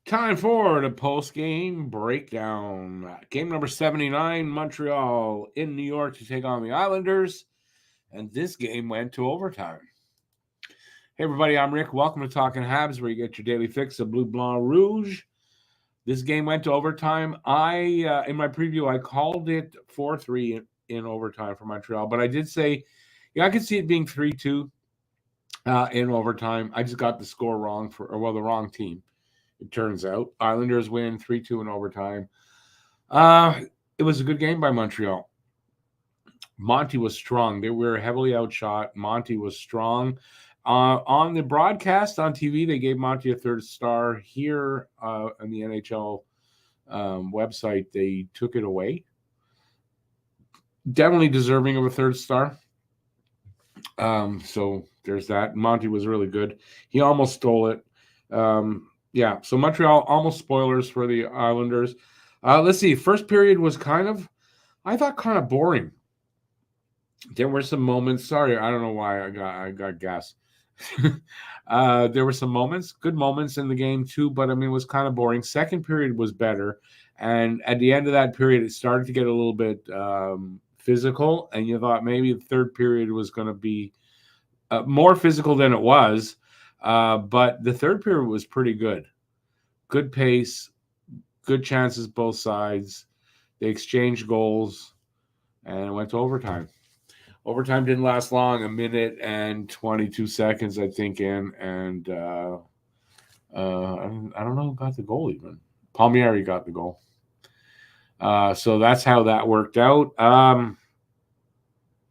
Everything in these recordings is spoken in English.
Time for the post-game breakdown. Game number 79, Montreal in New York to take on the Islanders. And this game went to overtime. Hey, everybody, I'm Rick. Welcome to Talking Habs, where you get your daily fix of Bleu Blanc Rouge. This game went to overtime. In my preview, I called it 4-3 in overtime for Montreal. But I did say, I could see it being 3-2 in overtime. I just got the score wrong the wrong team. It turns out Islanders win 3-2 in overtime. It was a good game by Montreal. Monty was strong. They were heavily outshot. Monty was strong. On the broadcast on TV, they gave Monty a third star. Here on the NHL website, they took it away. Definitely deserving of a third star. So there's that. Monty was really good. He almost stole it. Yeah, so Montreal, almost spoilers for the Islanders. Let's see. First period was kind of boring. There were some moments. Sorry, I don't know why I got gas. There were some moments, good moments in the game too, but I mean, it was kind of boring. Second period was better, and at the end of that period, it started to get a little bit physical, and you thought maybe the third period was going to be more physical than it was. But the third period was pretty good. Good pace, good chances both sides. They exchanged goals, and it went to overtime. Overtime didn't last long, 1 minute and 22 seconds, I think, in. And I don't know who got the goal even. Palmieri got the goal. So that's how that worked out.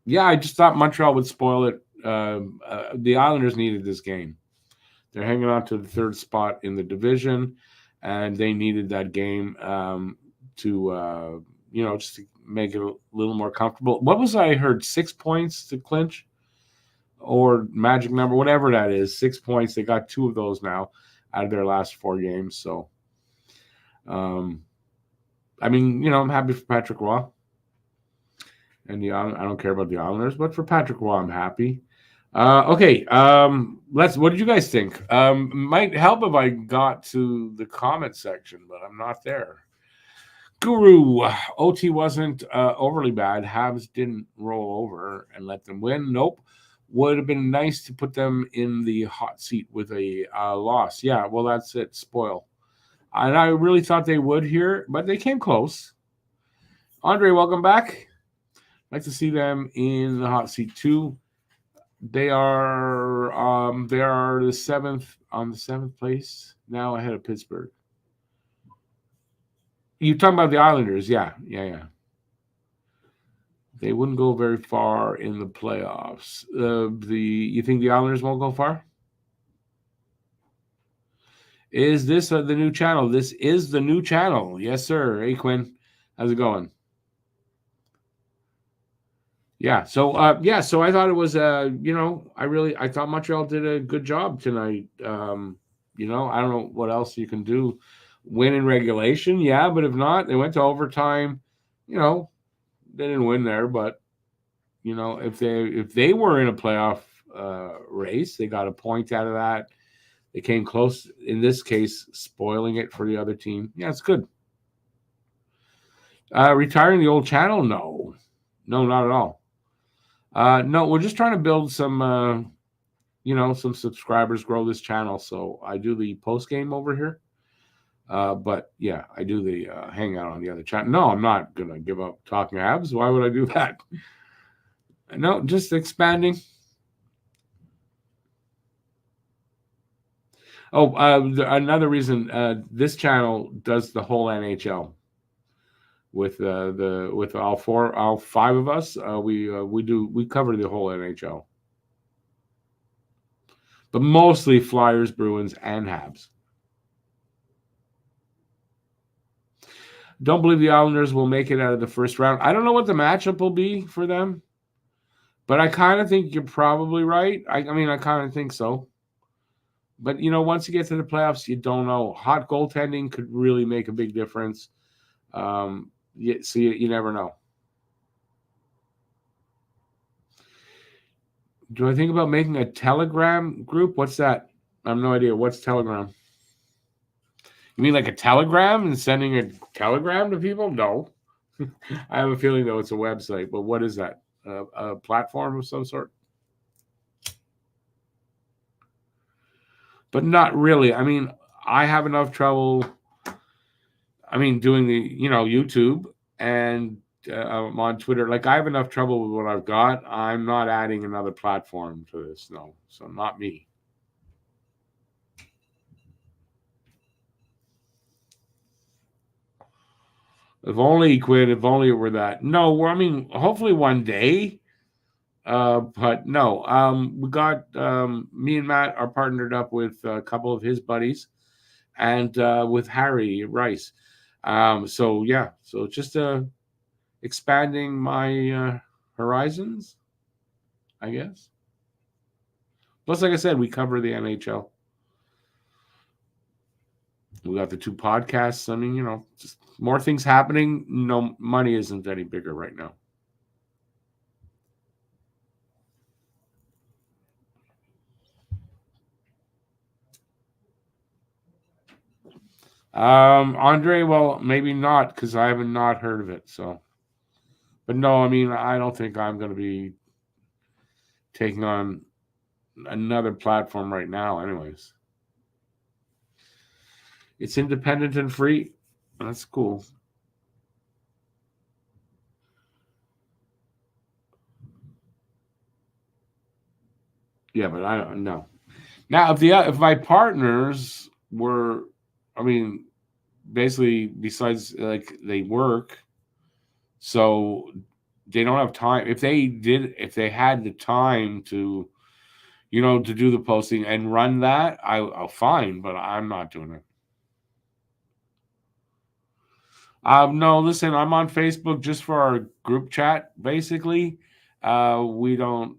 Yeah, I just thought Montreal would spoil it. The Islanders needed this game. They're hanging on to the third spot in the division, and they needed that game to just to make it a little more comfortable. What was I heard? 6 points to clinch, or magic number, whatever that is. 6 points. They got 2 of those now out of their last 4 games. So, I'm happy for Patrick Roy. And I don't care about the Islanders, but for Patrick Roy, I'm happy. Okay. What did you guys think? Might help if I got to the comment section, but I'm not there. Guru, OT wasn't overly bad. Habs didn't roll over and let them win. Nope. Would have been nice to put them in the hot seat with a loss. Yeah, well, that's it. Spoil. And I really thought they would here, but they came close. Andre, welcome back. Like to see them in the hot seat too. They are the seventh place now, ahead of Pittsburgh. You're talking about the Islanders, yeah. They wouldn't go very far in the playoffs. You think the Islanders won't go far? Is this the new channel? This is the new channel. Yes, sir. Hey, Quinn. How's it going? Yeah. So I thought it was, I thought Montreal did a good job tonight. I don't know what else you can do. Win in regulation, yeah, but if not, they went to overtime. They didn't win there, but if they were in a playoff race, they got a point out of that. They came close, in this case, spoiling it for the other team. Yeah, it's good. Retiring the old channel? No, not at all. No, we're just trying to build some, some subscribers, grow this channel. So I do the post game over here. But yeah, I do the hangout on the other channel. No, I'm not going to give up Talking Habs. Why would I do that? No, just expanding. Oh, another reason this channel does the whole NHL with all 5 of us. We cover the whole NHL, but mostly Flyers, Bruins, and Habs. Don't believe the Islanders will make it out of the first round. I don't know what the matchup will be for them, but I kind of think you're probably right. I kind of think so. But, once you get to the playoffs, you don't know. Hot goaltending could really make a big difference. So you never know. Do I think about making a Telegram group? What's that? I have no idea. What's Telegram? You mean like a telegram and sending a telegram to people? No. I have a feeling, though, it's a website. But what is that? A platform of some sort? But not really. I mean, I have enough trouble. I mean, doing the, YouTube and I'm on Twitter. Like, I have enough trouble with what I've got. I'm not adding another platform to this. No. So not me. If only, Quid, if only it were that. No, I mean, hopefully one day. But no, we got me and Matt are partnered up with a couple of his buddies and with Harry Rice. So yeah, so just expanding my horizons, I guess. Plus, like I said, we cover the NHL. We got the 2 podcasts. I mean, just more things happening. No, money isn't any bigger right now. Andre, well, maybe not because I haven't not heard of it. So, but no, I mean, I don't think I'm going to be taking on another platform right now. Anyways, it's independent and free. That's cool. Yeah, but I don't know. Now, if my partners were, I mean, basically, besides like they work, so they don't have time. If they had the time to, to do the posting and run that, I'll fine, but I'm not doing it. No, listen, I'm on Facebook just for our group chat. Basically, we don't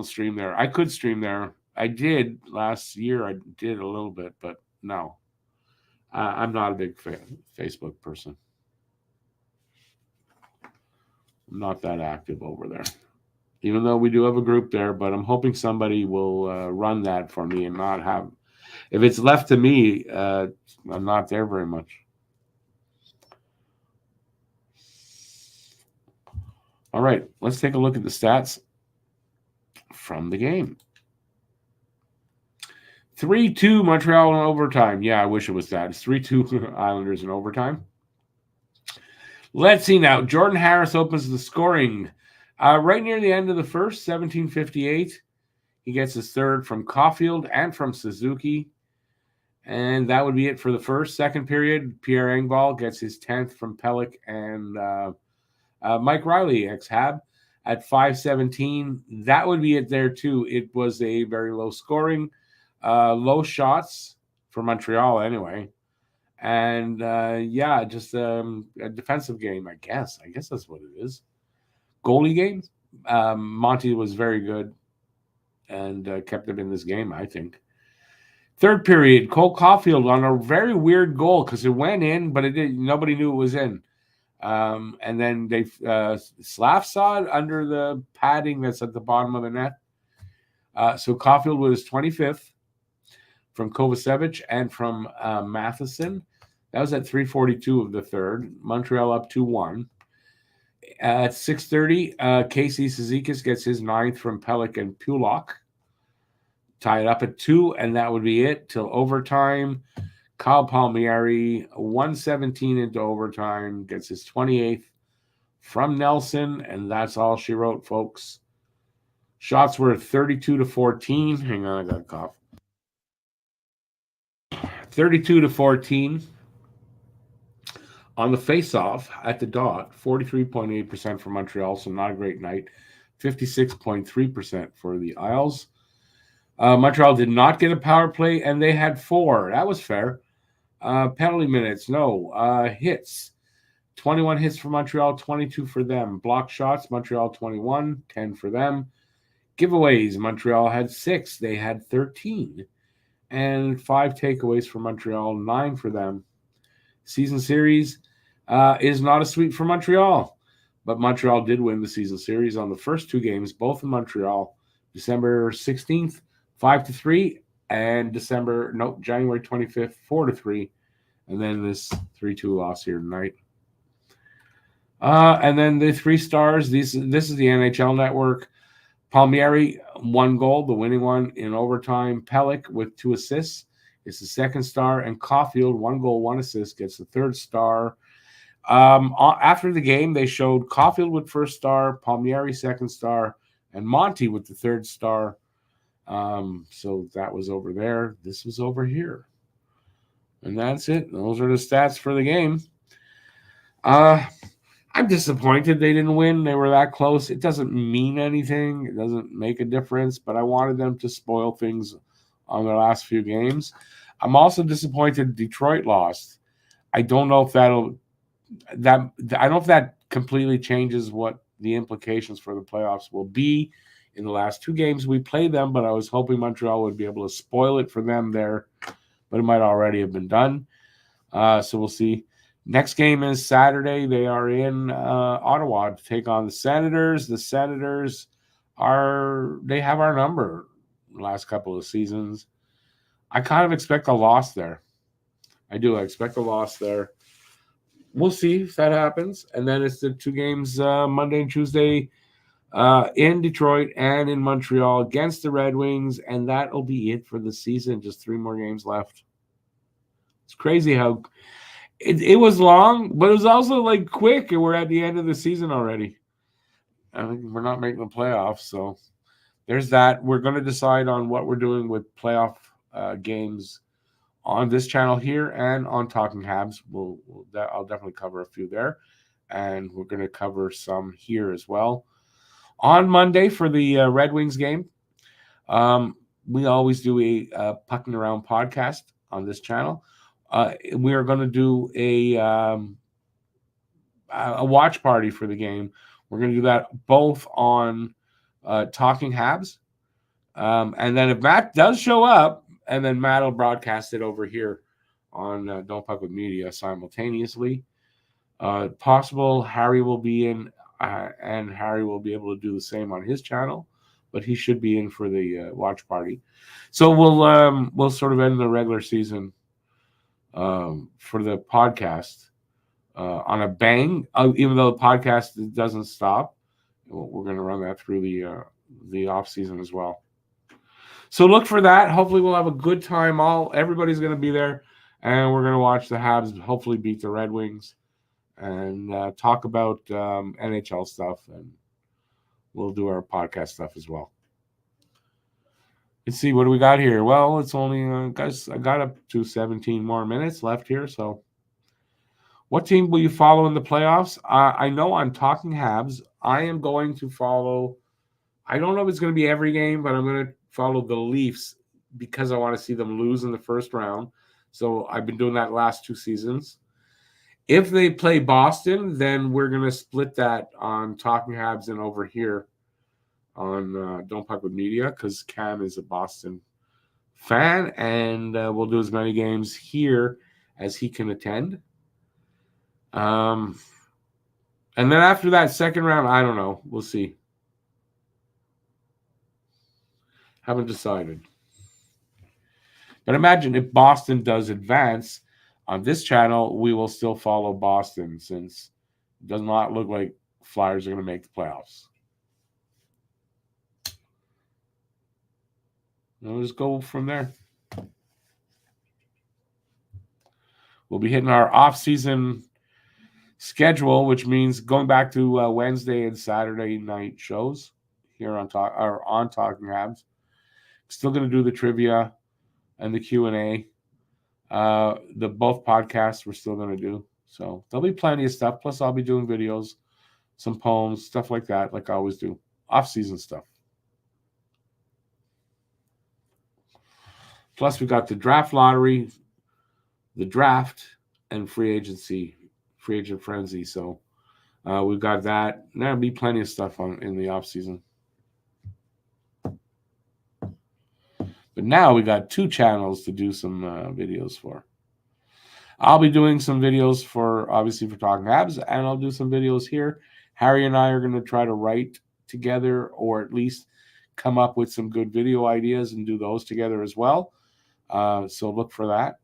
stream there. I could stream there. I did last year. I did a little bit, but no, I'm not a big Facebook person. I'm not that active over there, even though we do have a group there. But I'm hoping somebody will run that for me and not have. If it's left to me, I'm not there very much. All right, let's take a look at the stats from the game. 3-2 Montreal in overtime. Yeah, I wish it was that. It's 3-2 Islanders in overtime. Let's see now. Jordan Harris opens the scoring right near the end of the first, 17:58. He gets his third from Caulfield and from Suzuki. And that would be it for the first. Second period, Pierre Engvall gets his 10th from Pelech and Mike Riley, ex-Hab, at 5:17. That would be it there, too. It was a very low scoring, low shots for Montreal anyway. And just a defensive game, I guess. I guess that's what it is. Goalie game. Monty was very good and kept them in this game, I think. Third period, Cole Caulfield on a very weird goal because it went in, but it didn't. Nobody knew it was in. And then they Slav saw it under the padding that's at the bottom of the net. So Caulfield was 25th from Kovacevic and from Matheson. That was at 3:42 of the third. Montreal up 2-1. At 6:30, Casey Cizikas gets his 9th from Pelech and Pulock. Tie it up at 2, and that would be it till overtime. Kyle Palmieri, 1:17 into overtime, gets his 28th from Nelson, and that's all she wrote, folks. Shots were 32-14. Hang on, I got a cough. 32-14. On the face-off at the dot, 43.8% for Montreal, so not a great night. 56.3% for the Isles. Montreal did not get a power play, and they had 4. That was fair. Penalty minutes, no. Hits, 21 hits for Montreal, 22 for them. Block shots, Montreal 21, 10 for them. Giveaways, Montreal had 6. They had 13. And 5 takeaways for Montreal, 9 for them. Season series is not a sweep for Montreal, but Montreal did win the season series on the first 2 games, both in Montreal, December 16th, 5-3, and January 25th, 4-3. and then this 3-2 loss here tonight. And then the 3 stars. This is the NHL Network. Palmieri, 1 goal, the winning one in overtime. Pelech with 2 assists is the 2nd star, and Caulfield, 1 goal, 1 assist, gets the 3rd star. After the game, they showed Caulfield with 1st star, Palmieri 2nd star, and Monty with the 3rd star. So that was over there. This was over here. And that's it. Those are the stats for the game. I'm disappointed they didn't win. They were that close. It doesn't mean anything. It doesn't make a difference, but I wanted them to spoil things on their last few games. I'm also disappointed Detroit lost. I don't know if I don't know if that completely changes what the implications for the playoffs will be in the last 2 games we played them, but I was hoping Montreal would be able to spoil it for them there, but it might already have been done. So we'll see. Next game is Saturday. They are in Ottawa to take on the Senators. The Senators they have our number the last couple of seasons. I kind of expect a loss there. I do. I expect a loss there. We'll see if that happens. And then it's the 2 games Monday and Tuesday in Detroit and in Montreal against the Red Wings, and that'll be it for the season. Just 3 more games left. It's crazy how it was long, but it was also like quick, and we're at the end of the season already. I think we're not making the playoffs, so there's that. We're going to decide on what we're doing with playoff games on this channel here and on Talking Habs. I'll definitely cover a few there, and we're going to cover some here as well. On Monday for the Red Wings game, we always do a Pucking Around podcast on this channel. We are going to do a watch party for the game. We're going to do that both on Talking Habs. And then if Matt does show up, and then Matt will broadcast it over here on Don't Puck with Media simultaneously. Possible Harry will be in, and Harry will be able to do the same on his channel, but he should be in for the watch party. So we'll sort of end the regular season for the podcast on a bang. Even though the podcast doesn't stop, we're going to run that through the off season as well. So look for that. Hopefully we'll have a good time. Everybody's going to be there, and we're going to watch the Habs hopefully beat the Red Wings and talk about NHL stuff, and we'll do our podcast stuff as well. Let's see, what do we got here? Well, it's only, guys, I got up to 17 more minutes left here. So what team will you follow in the playoffs? I know I'm Talking Habs. I am going to follow, I don't know if it's going to be every game, but I'm going to follow the Leafs because I want to see them lose in the first round. So I've been doing that last 2 seasons. If they play Boston, then we're going to split that on Talking Habs and over here on Don't Puck with Media, because Cam is a Boston fan, and we'll do as many games here as he can attend. And then after that second round, I don't know. We'll see. Haven't decided. But imagine if Boston does advance on this channel, we will still follow Boston, since it does not look like Flyers are going to make the playoffs. We'll just go from there. We'll be hitting our off-season schedule, which means going back to Wednesday and Saturday night shows here on Talking Habs. Still going to do the trivia and the Q&A. The both podcasts we're still going to do. So there'll be plenty of stuff. Plus, I'll be doing videos, some poems, stuff like that, like I always do. Off-season stuff. Plus, we got the draft lottery, the draft, and free agent frenzy. So we've got that. There'll be plenty of stuff in the off season. But now we got 2 channels to do some videos for. I'll be doing some videos for Talking Habs, and I'll do some videos here. Harry and I are going to try to write together, or at least come up with some good video ideas and do those together as well. So look for that.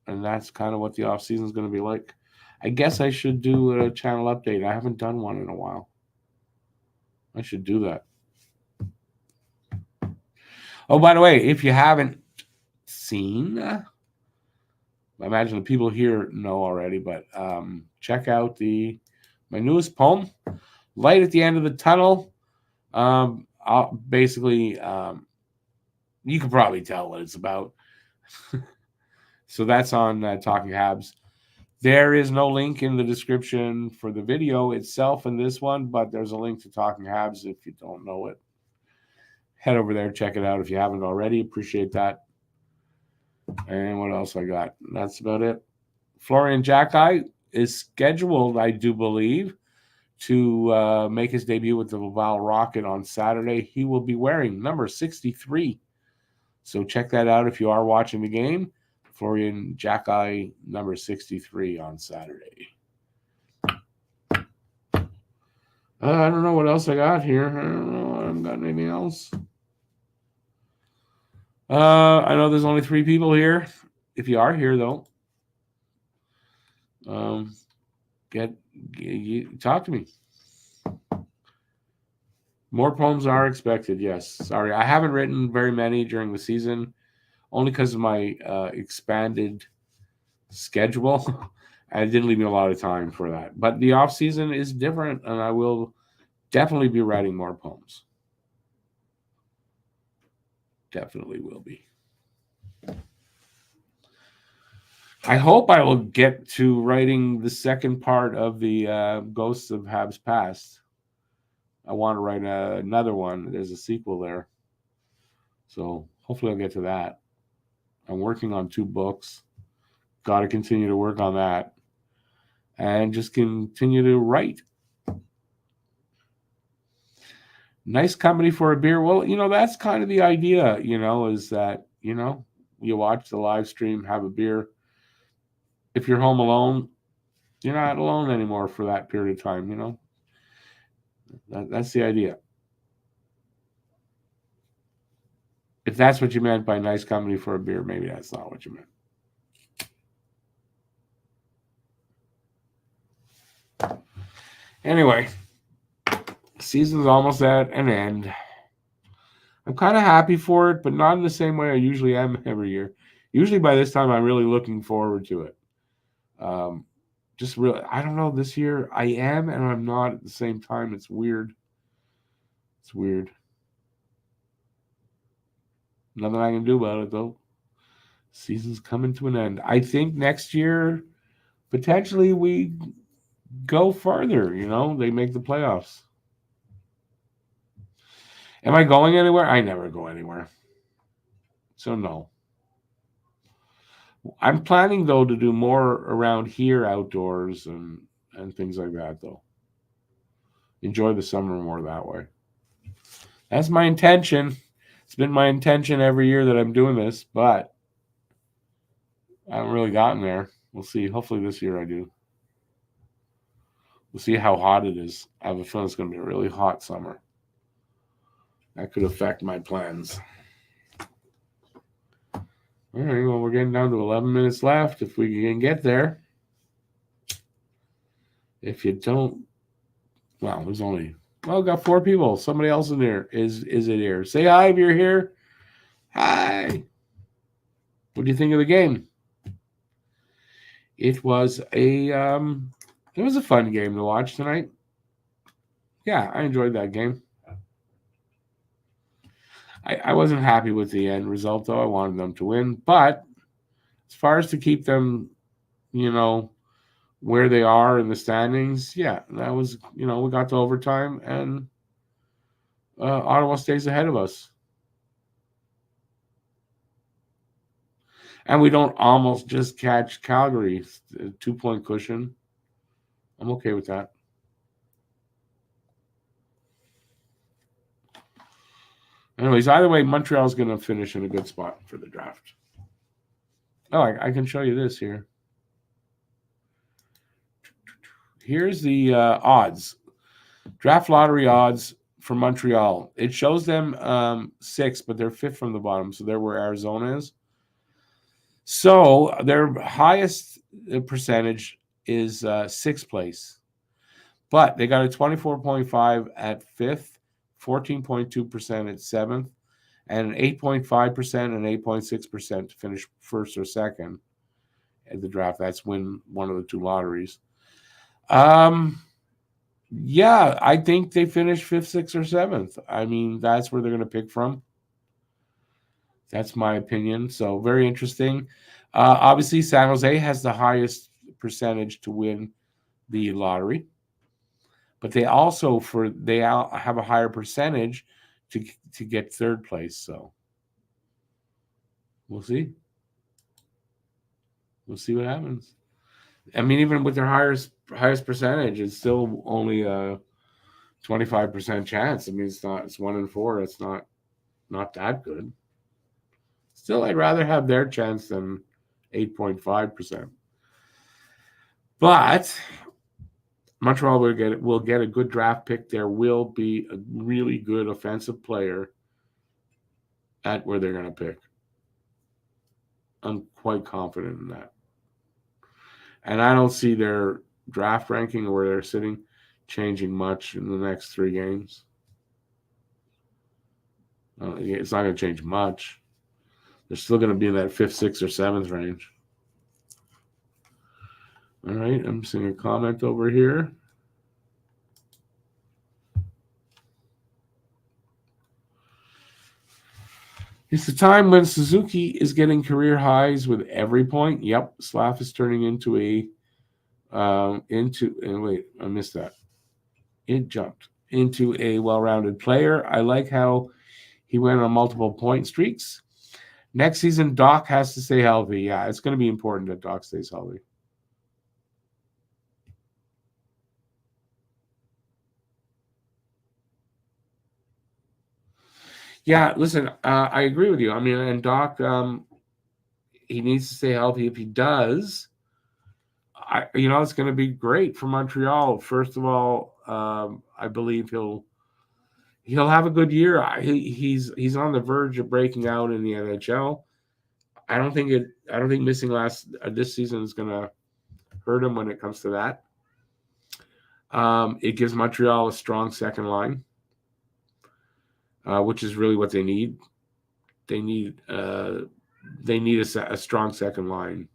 And that's kind of what the off season is going to be like. I guess I should do a channel update. I haven't done one in a while. I should do that. Oh, by the way, if you haven't seen, I imagine the people here know already, but check out my newest poem, Light at the End of the Tunnel. Basically, you can probably tell what it's about. So that's on Talking Habs. There is no link in the description for the video itself in this one, but there's a link to Talking Habs if you don't know it. Head over there, check it out if you haven't already. Appreciate that. And what else I got? That's about it. Florian Jacki is scheduled, I do believe, to make his debut with the Laval Rocket on Saturday. He will be wearing number 63. So check that out if you are watching the game. Florian Jacki, number 63 on Saturday. I don't know what else I got here. I don't know. I haven't got anything else. I know there's only 3 people here. If you are here, though, talk to me. More poems are expected, yes. Sorry, I haven't written very many during the season, only because of my expanded schedule. And it didn't leave me a lot of time for that. But the off season is different, and I will definitely be writing more poems. Definitely will be. I hope I will get to writing the second part of the Ghosts of Habs Past. I want to write another one. There's a sequel there. So hopefully I'll get to that. I'm working on 2 books. Got to continue to work on that. And just continue to write. Nice company for a beer. Well, that's kind of the idea, is that, you watch the live stream, have a beer. If you're home alone, you're not alone anymore for that period of time, That's the idea. If that's what you meant by nice company for a beer, maybe that's not what you meant. Anyway, season's almost at an end. I'm kind of happy for it, but not in the same way I usually am every year. Usually by this time, I'm really looking forward to it. Just really, I don't know, this year I am and I'm not at the same time. It's weird. It's weird. Nothing I can do about it, though. Season's coming to an end. I think next year, potentially we go further, they make the playoffs. Am I going anywhere? I never go anywhere. So no. I'm planning, though, to do more around here outdoors and things like that, though. Enjoy the summer more that way. That's my intention. It's been my intention every year that I'm doing this, but I haven't really gotten there. We'll see. Hopefully this year I do. We'll see how hot it is. I have a feeling it's going to be a really hot summer. That could affect my plans. All right, well, we're getting down to 11 minutes left if we can get there. If you don't, well, there's only, well, got 4 people. Somebody else in there. Is it here? Say hi if you're here. Hi. What do you think of the game? It was a fun game to watch tonight. Yeah, I enjoyed that game. I wasn't happy with the end result, though. I wanted them to win. But as far as to keep them, where they are in the standings, yeah, that was, we got to overtime, and Ottawa stays ahead of us. And we don't almost just catch Calgary, 2-point cushion. I'm okay with that. Anyways, either way, Montreal's going to finish in a good spot for the draft. Oh, I can show you this here. Here's the odds. Draft lottery odds for Montreal. It shows them 6th, but they're 5th from the bottom. So they're where Arizona is. So their highest percentage is sixth place, but they got a 24.5 at fifth, 14.2% at seventh, and an 8.5% and 8.6% to finish first or second at the draft. That's win one of the two lotteries. Yeah, I think they finished fifth, sixth, or seventh. I mean, that's where they're going to pick from. That's my opinion. So very interesting. Obviously, San Jose has the highest percentage to win the lottery, but they also have a higher percentage to get third place. So we'll see. We'll see what happens. I mean, even with their highest percentage, it's still only a 25% chance. I mean, it's 1 in 4. It's not that good. Still, I'd rather have their chance than 8.5%. But Montreal will get a good draft pick. There will be a really good offensive player at where they're going to pick. I'm quite confident in that. And I don't see their draft ranking or where they're sitting changing much in the next 3 games. It's not going to change much. They're still going to be in that 5th, 6th, or 7th range. All right, I'm seeing a comment over here. It's the time when Suzuki is getting career highs with every point. Yep, Slav is turning into wait, I missed that. It jumped into a well-rounded player. I like how he went on multiple point streaks. Next season, Doc has to stay healthy. Yeah, it's going to be important that Doc stays healthy. Yeah, listen, I agree with you. I mean, and Doc, he needs to stay healthy. If he does, it's going to be great for Montreal. First of all, I believe he'll have a good year. He's on the verge of breaking out in the NHL. I don't think missing this season is going to hurt him when it comes to that. It gives Montreal a strong second line, which is really what they need. They need a strong second line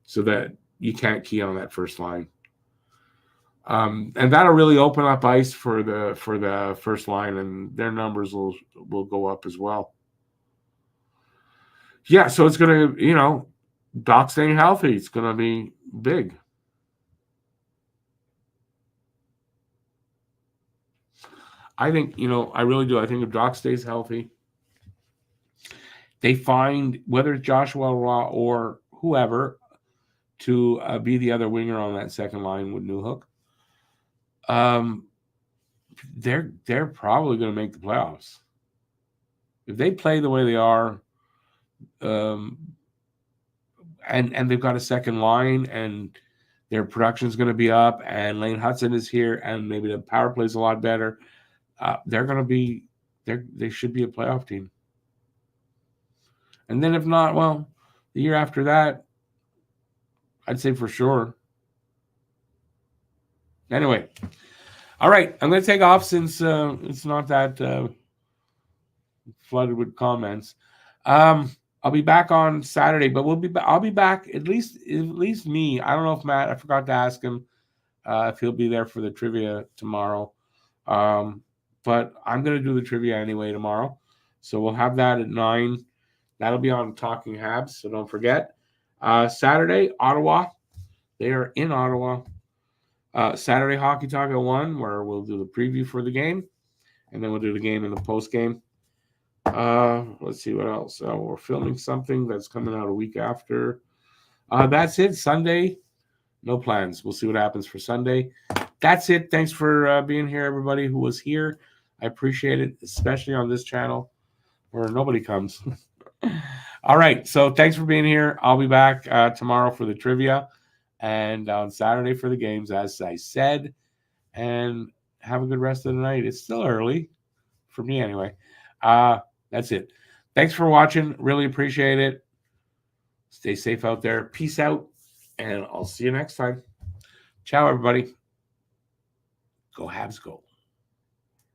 so that you can't key on that first line. And that'll really open up ice for the first line, and their numbers will go up as well. Yeah, so it's going to, Doc staying healthy, it's going to be big. I think, I really do. I think if Doc stays healthy, they find, whether it's Joshua Roy or whoever, to be the other winger on that second line with Newhook. They're probably going to make the playoffs. If they play the way they are, and they've got a second line, and their production is going to be up, and Lane Hudson is here, and maybe the power play is a lot better, they're going to be they should be a playoff team. And then if not, well, the year after that, I'd say for sure. Anyway, all right, I'm going to take off since it's not that flooded with comments. I'll be back on Saturday, but I'll be back at least me. I don't know if Matt. I forgot to ask him if he'll be there for the trivia tomorrow. But I'm going to do the trivia anyway tomorrow, so we'll have that at 9. That'll be on Talking Habs, so don't forget. Saturday, Ottawa. They are in Ottawa. Saturday, Hockey Talk at 1, where we'll do the preview for the game, and then we'll do the game in the post game. Let's see what else. We're filming something that's coming out a week after. That's it. Sunday, no plans. We'll see what happens for Sunday. That's it. Thanks for being here, everybody who was here. I appreciate it, especially on this channel where nobody comes. All right. So thanks for being here. I'll be back tomorrow for the trivia and on Saturday for the games, as I said. And have a good rest of the night. It's still early for me anyway. That's it. Thanks for watching. Really appreciate it. Stay safe out there. Peace out, and I'll see you next time. Ciao, everybody. Go Habs, go.